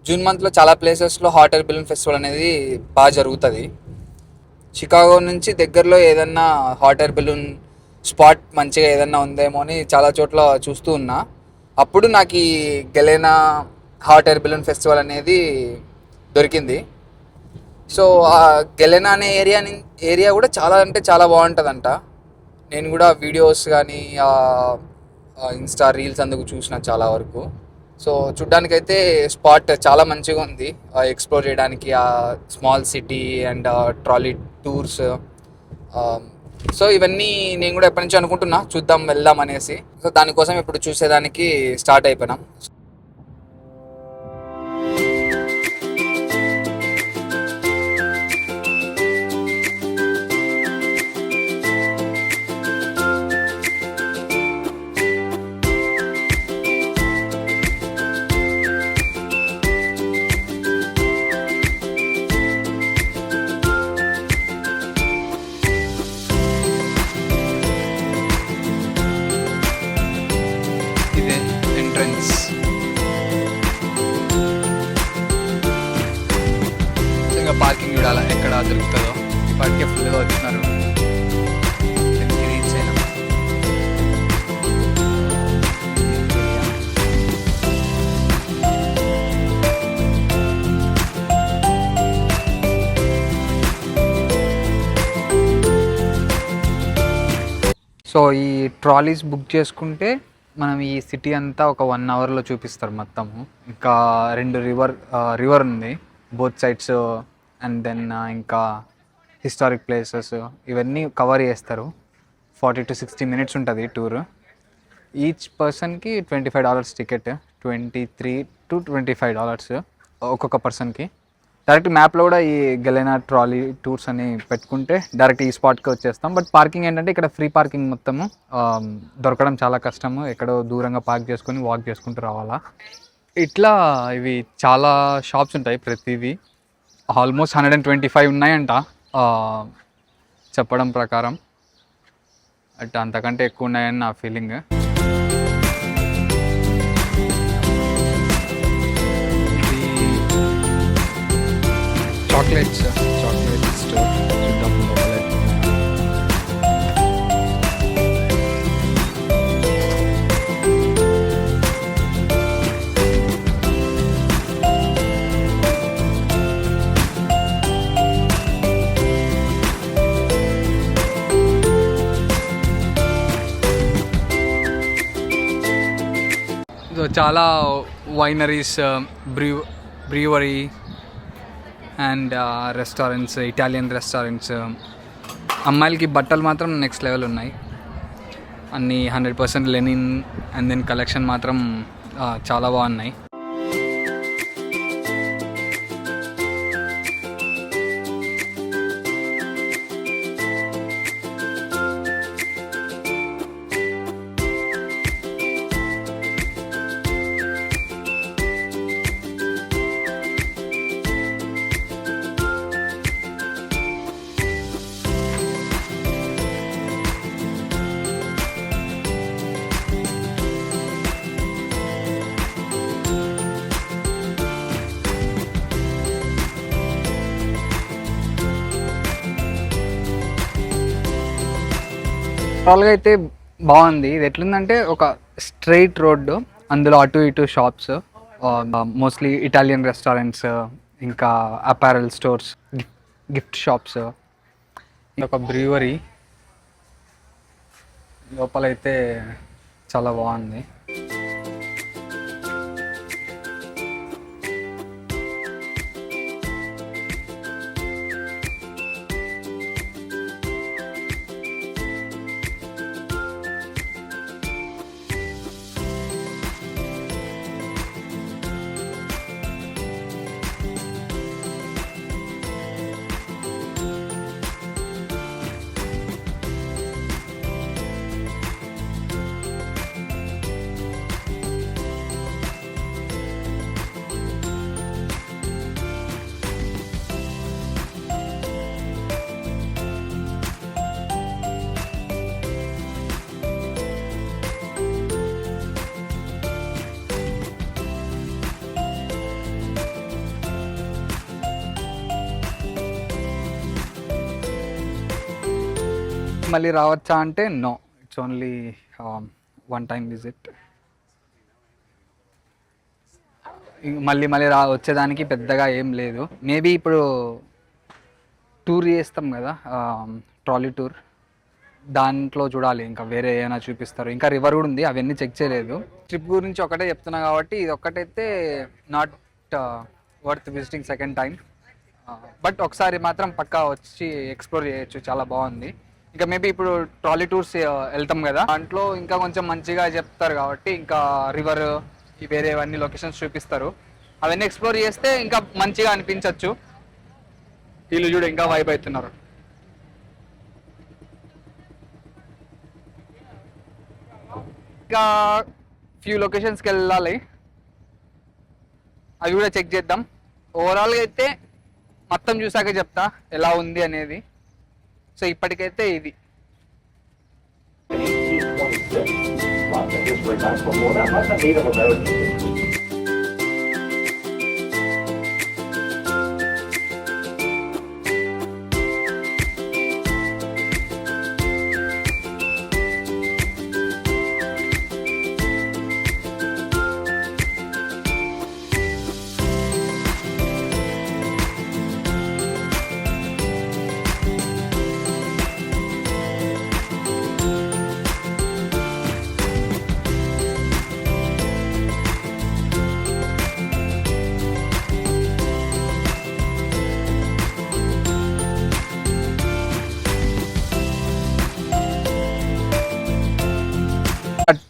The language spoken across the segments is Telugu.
జూన్ మంత్లో చాలా ప్లేసెస్లో హాట్ ఎయిర్ బెలూన్ ఫెస్టివల్ అనేది బాగా జరుగుతుంది. షికాగో నుంచి దగ్గరలో ఏదన్నా హాట్ ఎయిర్ బెలూన్ స్పాట్ మంచిగా ఏదన్నా ఉందేమో అని చాలా చోట్ల చూస్తూ ఉన్నా. అప్పుడు నాకు ఈ గెలెనా హాట్ ఎయిర్ బెలూన్ ఫెస్టివల్ అనేది దొరికింది. సో ఆ గెలెనా అనే ఏరియా కూడా చాలా అంటే చాలా బాగుంటుందంట. నేను కూడా వీడియోస్ కానీ ఇన్స్టా రీల్స్ అందుకు చూసిన చాలా వరకు. సో చూడ్డానికైతే స్పాట్ చాలా మంచిగా ఉంది ఎక్స్ప్లోర్ చేయడానికి, ఆ small city and trolley tours. So ఇవన్నీ నేను కూడా ఎప్పటి నుంచో అనుకుంటున్నా, చూద్దాం వెళ్దాం అనేసి. సో దానికోసం ఇప్పుడు చూసేదానికి స్టార్ట్ అయిపోయినాం. ఇదే ఎంట్రన్స్. ఇంకా పార్కింగ్ చూడాలా ఎక్కడ దొరుకుతుందో. ఇప్పటికే ఫుల్గా వచ్చినారు. రీచ్ అయినా సో ఈ ట్రాలీస్ బుక్ చేసుకుంటే మనం ఈ సిటీ అంతా ఒక 1 అవర్లో చూపిస్తారు మొత్తము. ఇంకా 2 రివర్ ఉంది బోత్ సైడ్స్. అండ్ దెన్ ఇంకా హిస్టారిక్ ప్లేసెస్ ఇవన్నీ కవర్ చేస్తారు. 40 to 60 minutes ఉంటుంది టూర్. ఈచ్ పర్సన్కి $25 టికెట్, $23 to $25 ఒక్కొక్క పర్సన్కి. డైరెక్ట్ మ్యాప్లో కూడా ఈ గెలెనా ట్రాలీ టూర్స్ అని పెట్టుకుంటే డైరెక్ట్ ఈ స్పాట్కి వచ్చేస్తాం. బట్ పార్కింగ్ ఏంటంటే ఇక్కడ ఫ్రీ పార్కింగ్ మొత్తము, దొరకడం చాలా కష్టము. ఎక్కడో దూరంగా పార్క్ చేసుకొని వాక్ చేసుకుంటూ రావాలా. ఇట్లా ఇవి చాలా షాప్స్ ఉంటాయి. ప్రతిదీ ఆల్మోస్ట్ 125 ఉన్నాయంట చెప్పడం ప్రకారం. అట్ అంతకంటే ఎక్కువ ఉన్నాయని నా ఫీలింగ్. చాక్లెట్ స్టోర్ చూద్దాం లోపల. చాలా wineries, brewery and restaurants, Italian restaurants. అమ్మాయిలకి బట్టలు మాత్రం నెక్స్ట్ లెవెల్ ఉన్నాయి. అన్నీ 100% లెనిన్ అండ్ దెన్ కలెక్షన్ మాత్రం చాలా బాగున్నాయి. ఓవరాల్గా అయితే బాగుంది. ఇది ఎట్లుందంటే ఒక స్ట్రైట్ రోడ్డు, అందులో అటు ఇటు షాప్స్, మోస్ట్లీ ఇటాలియన్ రెస్టారెంట్స్, ఇంకా అపారల్ స్టోర్స్, గిఫ్ట్ షాప్స్, ఒక బ్రీవరీ. లోపలైతే చాలా బాగుంది. మళ్ళీ రావచ్చా అంటే no, it's only one time visit. మళ్ళీ మళ్ళీ వచ్చేదానికి పెద్దగా ఏం లేదు. మేబీ ఇప్పుడు టూర్ చేస్తాం కదా, ట్రాలీ టూర్, దాంట్లో చూడాలి ఇంకా వేరే ఏమైనా చూపిస్తారు. ఇంకా రివర్ కూడా ఉంది, అవన్నీ చెక్ చేయలేదు. ట్రిప్ గురించి ఒకటే చెప్తున్నా కాబట్టి ఇది ఒక్కటైతే not worth visiting second time. But ఒకసారి మాత్రం పక్కా వచ్చి ఎక్స్ప్లోర్ చేయొచ్చు, చాలా బాగుంది. ఇంకా మేబీ ఇప్పుడు ట్రాలీ టూర్స్ వెళ్తాం కదా, దాంట్లో ఇంకా కొంచెం మంచిగా చెప్తారు కాబట్టి ఇంకా రివర్ వేరేవన్నీ లొకేషన్స్ చూపిస్తారు. అవన్నీ ఎక్స్ప్లోర్ చేస్తే ఇంకా మంచిగా అనిపించవచ్చు. వీళ్ళు చూడు ఇంకా వైబ్ అవుతున్నారు. ఇంకా ఫ్యూ లొకేషన్స్కి వెళ్ళాలి, అవి కూడా చెక్ చేద్దాం. ఓవరాల్గా అయితే మొత్తం చూసాక చెప్తా ఎలా ఉంది అనేది. సో ఇప్పటికైతే ఇది.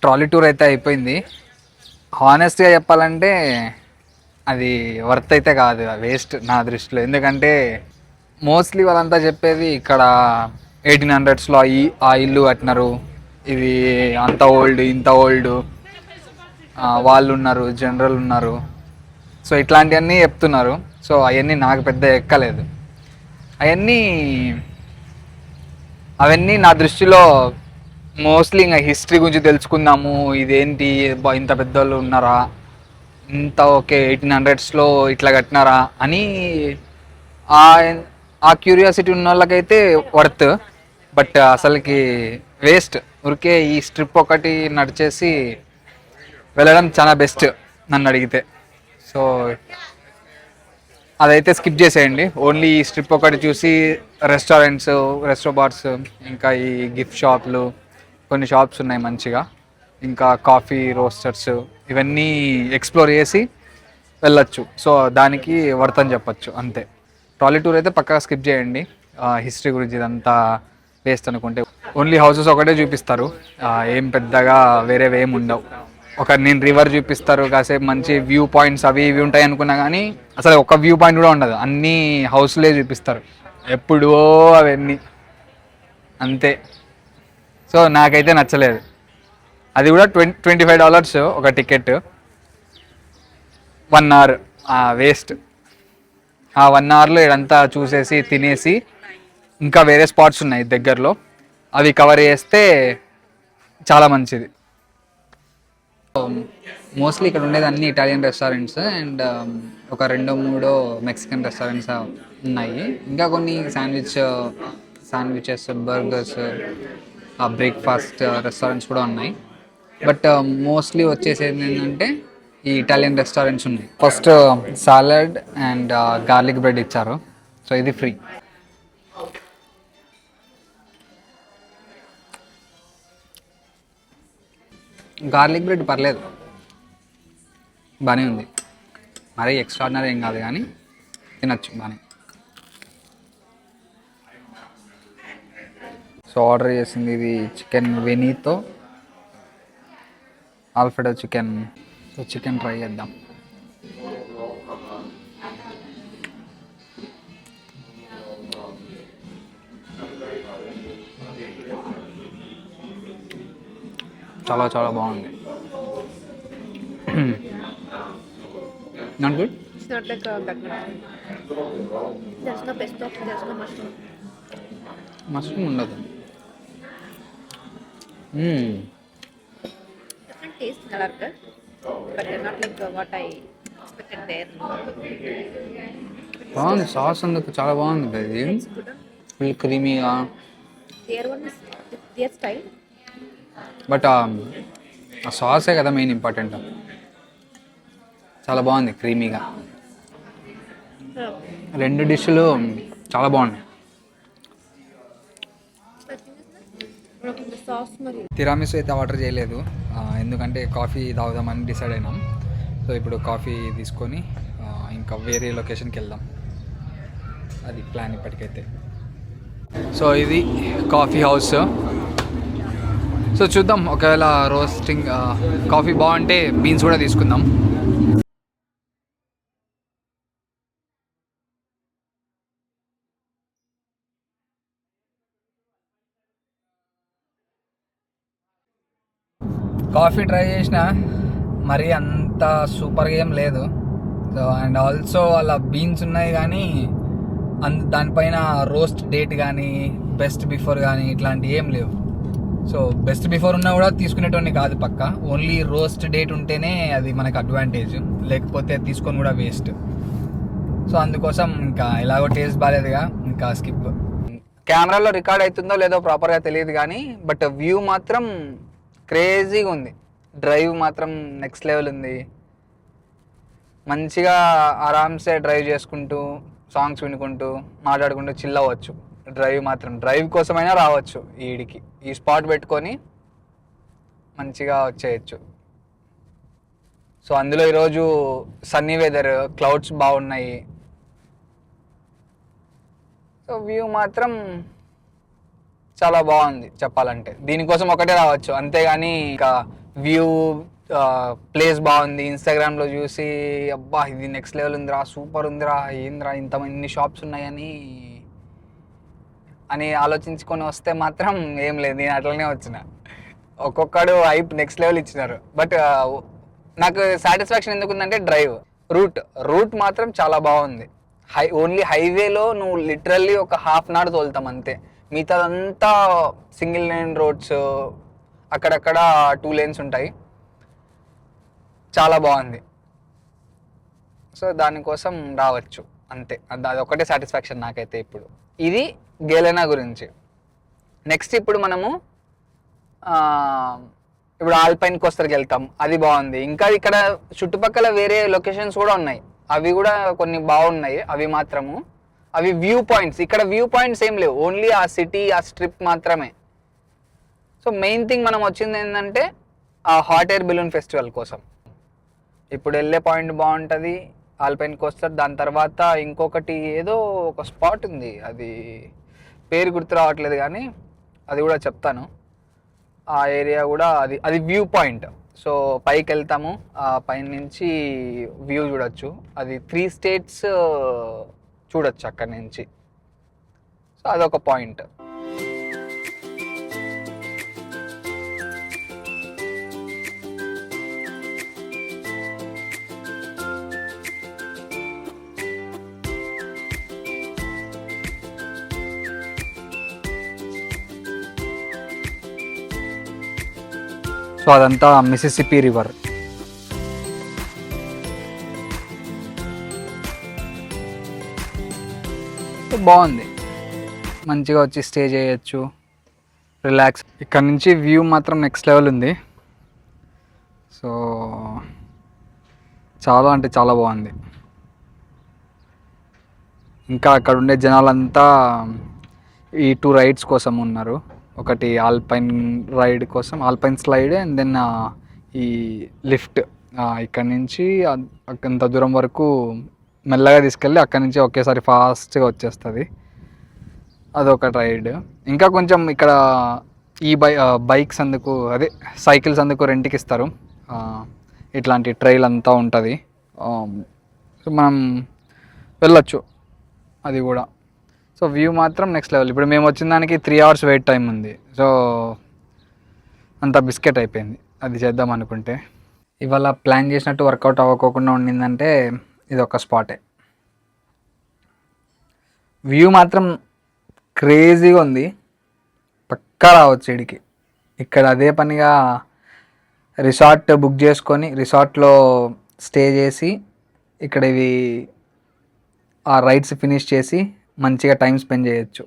ట్రాలీ టూర్ అయితే అయిపోయింది. హానెస్ట్గా చెప్పాలంటే అది వర్త్ అయితే కాదు, వేస్ట్ నా దృష్టిలో. ఎందుకంటే మోస్ట్లీ వాళ్ళంతా చెప్పేది ఇక్కడ 1800స్లో ఆ ఇల్లు కట్టినారు, ఇది అంత ఓల్డ్ ఇంత ఓల్డ్, వాళ్ళు ఉన్నారు, జనరల్ ఉన్నారు, సో ఇట్లాంటివన్నీ చెప్తున్నారు. సో అవన్నీ నాకు పెద్ద ఎక్కలేదు. అవన్నీ నా దృష్టిలో మోస్ట్లీ ఇంకా హిస్టరీ గురించి తెలుసుకుందాము, ఇదేంటి ఇంత పెద్దోళ్ళు ఉన్నారా, ఇంత ఓకే 1800స్లో ఇట్లా కట్టినారా అని ఆ క్యూరియాసిటీ ఉన్న వాళ్ళకైతే వర్త్. బట్ అసలుకి వేస్ట్. ఊరికే ఈ స్ట్రిప్ ఒకటి నడిచేసి వెళ్ళడం చాలా బెస్ట్ నన్ను అడిగితే. సో అదైతే స్కిప్ చేసేయండి. ఓన్లీ ఈ స్ట్రిప్ ఒకటి చూసి రెస్టారెంట్స్, రెస్టాబార్స్, ఇంకా ఈ గిఫ్ట్ షాప్లు, కొన్ని షాప్స్ ఉన్నాయి మంచిగా, ఇంకా కాఫీ రోస్టర్స్, ఇవన్నీ ఎక్స్ప్లోర్ చేసి వెళ్ళొచ్చు. సో దానికి వర్త్ అని చెప్పచ్చు అంతే. ట్రాలీ టూర్ అయితే పక్కా స్కిప్ చేయండి. హిస్టరీ గురించి ఇదంతా వేస్ట్ అనుకుంటే. ఓన్లీ హౌసెస్ ఒకటే చూపిస్తారు, ఏం పెద్దగా వేరేవి ఏమి ఉండవు. నేను రివర్ చూపిస్తారు, కాసేపు మంచి వ్యూ పాయింట్స్ అవి ఇవి ఉంటాయి అనుకున్నా, కానీ అసలు ఒక వ్యూ పాయింట్ కూడా ఉండదు, అన్నీ హౌస్లే చూపిస్తారు ఎప్పుడో అవన్నీ అంతే. సో నాకైతే నచ్చలేదు. అది కూడా $25 ఒక టికెట్, 1 hour వేస్ట్. ఆ 1 hourలో ఇదంతా చూసేసి తినేసి ఇంకా వేరే స్పాట్స్ ఉన్నాయి దగ్గరలో, అవి కవర్ చేస్తే చాలా మంచిది. మోస్ట్లీ ఇక్కడ ఉండేది అన్ని ఇటాలియన్ రెస్టారెంట్స్ అండ్ ఒక 2-3 మెక్సికన్ రెస్టారెంట్స్ ఉన్నాయి. ఇంకా కొన్ని శాండ్విచెస్, బర్గర్స్, బ్రేక్ఫాస్ట్ రెస్టారెంట్స్ కూడా ఉన్నాయి. బట్ మోస్ట్లీ వచ్చేసేది ఏంటంటే ఈ ఇటాలియన్ రెస్టారెంట్స్ ఉన్నాయి. First salad and garlic bread ఇచ్చారు, సో ఇది ఫ్రీ. గార్లిక్ బ్రెడ్ పర్లేదు, బాగానే ఉంది, మరీ ఎక్స్ట్రాడినరీ ఏం కాదు కానీ తినచ్చు బాగానే. సో ఆర్డర్ చేసింది ఇది చికెన్ వెనీతో Alfredo chicken. So chicken try చేద్దాం. చాలా చాలా బాగుంది. Not good. It's not like that much. There's no pesto, there's no mushroom. Mushroom ఉండదు. Different taste, color, but they're not like what I expected there. బాగుంది, సాస్ అందుకు చాలా బాగుంది. ఇది It's good. ఫుల్ క్రీమీగా. Their one is their style. But ఆ సాసే కదా మెయిన్ ఇంపార్టెంట్. చాలా బాగుంది క్రీమీగా. Oh. రెండు డిష్లు చాలా బాగున్నాయి. I think is the sauce Marie. తిరామిసు అయితే ఆర్డర్ చేయలేదు, ఎందుకంటే కాఫీ తాగుదామని డిసైడ్ అయినాం. సో ఇప్పుడు కాఫీ తీసుకొని ఇంకా వేరే లొకేషన్కి వెళ్దాం, అది ప్లాన్ ఇప్పటికైతే. సో ఇది కాఫీ హౌస్. సో చూద్దాం, ఒకవేళ రోస్టింగ్ కాఫీ బాగుంటే బీన్స్ కూడా తీసుకుందాం. కాఫీ ట్రై చేసిన, మరీ అంత సూపర్గా ఏం లేదు. సో అండ్ ఆల్సో అలా బీన్స్ ఉన్నాయి కానీ దానిపైన రోస్ట్ డేట్ కానీ బెస్ట్ బిఫోర్ కానీ ఇట్లాంటివి ఏం లేవు. సో బెస్ట్ బిఫోర్ ఉన్నా కూడా తీసుకునేటోని కాదు పక్క, ఓన్లీ రోస్ట్ డేట్ ఉంటేనే అది మనకు అడ్వాంటేజ్, లేకపోతే తీసుకొని కూడా వేస్ట్. సో అందుకోసం ఇంకా ఎలాగో టేస్ట్ బాగాలేదుగా, ఇంకా స్కిప్. కెమెరాలో రికార్డ్ అవుతుందో లేదో ప్రాపర్గా తెలియదు కానీ బట్ వ్యూ మాత్రం క్రేజీగా ఉంది. డ్రైవ్ మాత్రం నెక్స్ట్ లెవెల్ ఉంది. మంచిగా ఆరామ్సే డ్రైవ్ చేసుకుంటూ సాంగ్స్ వినుకుంటూ మాట్లాడుకుంటూ చిల్ అవ్వచ్చు. డ్రైవ్ కోసమైనా రావచ్చు ఈడికి, ఈ స్పాట్ పెట్టుకొని మంచిగా వచ్చేయచ్చు. సో అందులో ఈరోజు సన్నీ వెదర్, క్లౌడ్స్ బాగున్నాయి. సో వ్యూ మాత్రం చాలా బాగుంది చెప్పాలంటే. దీనికోసం ఒకటే రావచ్చు, అంతేగాని ఇంకా వ్యూ ప్లేస్ బాగుంది ఇన్స్టాగ్రామ్లో చూసి అబ్బా ఇది నెక్స్ట్ లెవెల్ ఉందిరా, సూపర్ ఉందిరా, ఏందిరా ఇంతమంది షాప్స్ ఉన్నాయని ఆలోచించుకొని వస్తే మాత్రం ఏం లేదు. నేను అట్లనే వచ్చిన, ఒక్కొక్కడు హైప్ నెక్స్ట్ లెవెల్ ఇచ్చినారు. బట్ నాకు సాటిస్ఫాక్షన్ ఎందుకు ఉందంటే రూట్ మాత్రం చాలా బాగుంది. ఓన్లీ హైవేలో నువ్వు లిటరల్లీ ఒక హాఫ్ అన్ అవర్ తోలుతాం అంతే, మిగతాదంతా సింగిల్ లేన్ రోడ్స్, అక్కడక్కడ 2 lanes ఉంటాయి. చాలా బాగుంది. సో దానికోసం రావచ్చు అంతే, అది ఒకటే సాటిస్ఫాక్షన్ నాకైతే. ఇది గేలెనా గురించి. నెక్స్ట్ ఇప్పుడు మనము ఇప్పుడు ఆల్పైన్ కోస్టర్కి వెళ్తాం, అది బాగుంది. ఇంకా ఇక్కడ చుట్టుపక్కల వేరే లొకేషన్స్ కూడా ఉన్నాయి, అవి కూడా కొన్ని బాగున్నాయి. అవి వ్యూ పాయింట్స్. ఇక్కడ వ్యూ పాయింట్స్ ఏం లేవు, ఓన్లీ ఆ సిటీ, ఆ స్ట్రిప్ మాత్రమే. సో మెయిన్ థింగ్ మనం వచ్చింది ఏంటంటే ఆ హాట్ ఎయిర్ బెలూన్ ఫెస్టివల్ కోసం. ఇప్పుడు వెళ్ళే పాయింట్ బాగుంటుంది ఆల్పైన్ కోస్టర్. దాని తర్వాత ఇంకొకటి ఏదో ఒక స్పాట్ ఉంది, అది పేరు గుర్తు రావట్లేదు కానీ అది కూడా చెప్తాను. ఆ ఏరియా కూడా అది వ్యూ పాయింట్. సో పైకి వెళ్తాము, ఆ పైన నుంచి వ్యూ చూడొచ్చు. అది 3 states చూడొచ్చు అక్కడి నుంచి. సో అదొక పాయింట్. సో అదంతా మిసిసిపి రివర్. బాగుంది, మంచిగా వచ్చి స్టే చేయొచ్చు, రిలాక్స్. ఇక్కడ నుంచి వ్యూ మాత్రం నెక్స్ట్ లెవెల్ ఉంది. సో చాలా అంటే చాలా బాగుంది. ఇంకా అక్కడ ఉండే జనాలంతా ఈ 2 rides కోసం ఉన్నారు. ఒకటి ఆల్పైన్ రైడ్ కోసం, ఆల్పైన్ స్లైడ్, అండ్ దెన్ ఈ లిఫ్ట్. ఇక్కడ నుంచి అంత దూరం వరకు మెల్లగా తీసుకెళ్ళి అక్కడి నుంచి ఒకేసారి ఫాస్ట్గా వచ్చేస్తుంది. అదొక రైడ్. ఇంకా కొంచెం ఇక్కడ ఈ బైక్స్ అందుకు, అదే సైకిల్స్ అందుకు రెంట్కి ఇస్తారు. ఇట్లాంటి ట్రైల్ అంతా ఉంటుంది, మనం వెళ్ళొచ్చు అది కూడా. సో వ్యూ మాత్రం నెక్స్ట్ లెవెల్. ఇప్పుడు మేము వచ్చిన దానికి 3 hours వెయిట్ టైం ఉంది. సో అంత బిస్కెట్ అయిపోయింది అది చేద్దాం అనుకుంటే. ఇవాళ ప్లాన్ చేసినట్టు వర్కౌట్ అవ్వకోకుండా ఉండిందంటే ఇది ఒక స్పాటే. వ్యూ మాత్రం క్రేజీగా ఉంది, పక్కా రావచ్చు ఇడికి. ఇక్కడ అదే పనిగా రిసార్ట్ బుక్ చేసుకొని రిసార్ట్లో స్టే చేసి ఇక్కడ ఇవి ఆ రైడ్స్ ఫినిష్ చేసి మంచిగా టైం స్పెండ్ చేయొచ్చు.